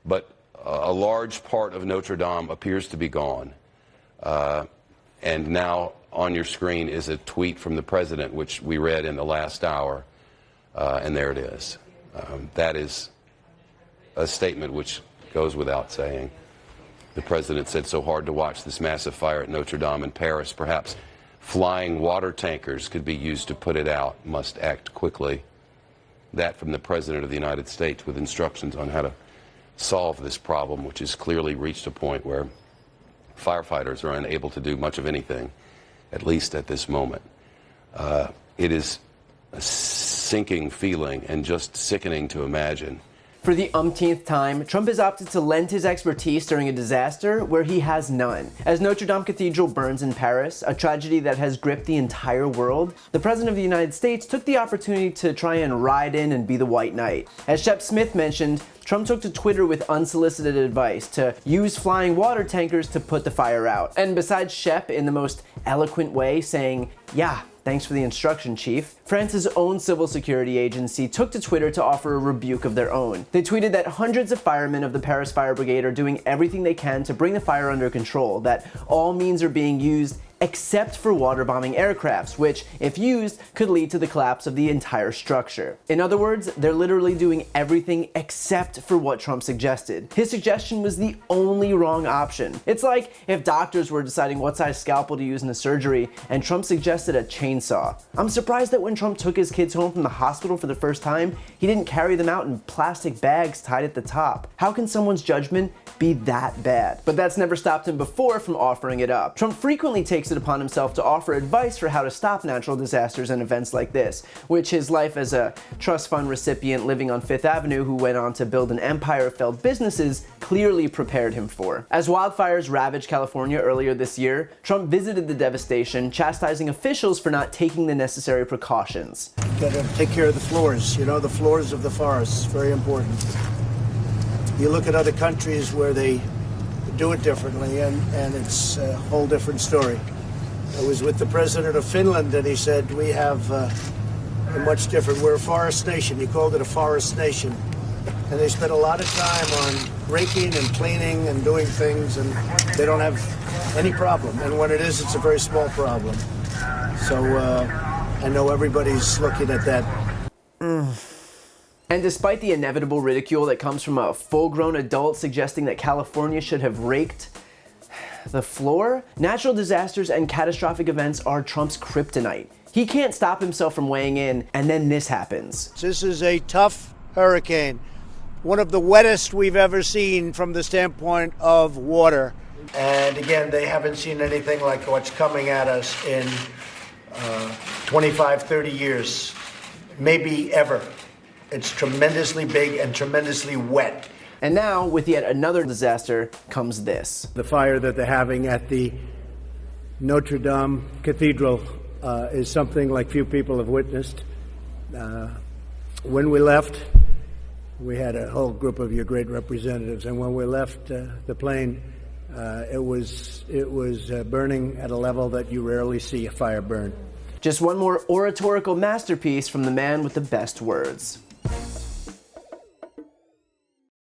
but a large part of Notre Dame appears to be gone. And now on your screen is a tweet from the president, which we read in the last hour, and there it is. That is a statement which goes without saying. The president said, so hard to watch this massive fire at Notre Dame in Paris. Perhaps flying water tankers could be used to put it out. Must act quickly. That from the President of the United States with instructions on how to solve this problem, which has clearly reached a point where firefighters are unable to do much of anything, at least at this moment. It is a sinking feeling and just sickening to imagine. For the umpteenth time, Trump has opted to lend his expertise during a disaster where he has none. As Notre Dame Cathedral burns in Paris, a tragedy that has gripped the entire world, the President of the United States took the opportunity to try and ride in and be the white knight. As Shep Smith mentioned, Trump took to Twitter with unsolicited advice to use flying water tankers to put the fire out. And besides Shep in the most eloquent way saying, yeah, thanks for the instruction, Chief, France's own civil security agency took to Twitter to offer a rebuke of their own. They tweeted that hundreds of firemen of the Paris Fire Brigade are doing everything they can to bring the fire under control, that all means are being used except for water-bombing aircrafts, which, if used, could lead to the collapse of the entire structure. In other words, they're literally doing everything except for what Trump suggested. His suggestion was the only wrong option. It's like if doctors were deciding what size scalpel to use in a surgery, and Trump suggested a chainsaw. I'm surprised that when Trump took his kids home from the hospital for the first time, he didn't carry them out in plastic bags tied at the top. How can someone's judgment be that bad? But that's never stopped him before from offering it up. Trump frequently takes it upon himself to offer advice for how to stop natural disasters and events like this, which his life as a trust fund recipient living on Fifth Avenue who went on to build an empire of failed businesses clearly prepared him for. As wildfires ravaged California earlier this year, Trump visited the devastation, chastising officials for not taking the necessary precautions. Gotta take care of the floors, the floors of the forests, very important. You look at other countries where they do it differently, and it's a whole different story. I was with the president of Finland, and he said, we have a much different, we're a forest nation. He called it a forest nation. And they spend a lot of time on raking and cleaning and doing things, and they don't have any problem. And when it is, it's a very small problem. So I know everybody's looking at that. And despite the inevitable ridicule that comes from a full-grown adult suggesting that California should have raked the floor, natural disasters and catastrophic events are Trump's kryptonite. He can't stop himself from weighing in, and then this happens. This is a tough hurricane, one of the wettest we've ever seen from the standpoint of water. And again, they haven't seen anything like what's coming at us in 25, 30 years, maybe ever. It's tremendously big and tremendously wet. And now, with yet another disaster, comes this. The fire that they're having at the Notre Dame Cathedral is something like few people have witnessed. When we left, we had a whole group of your great representatives, and when we left the plane, it was burning at a level that you rarely see a fire burn. Just one more oratorical masterpiece from the man with the best words.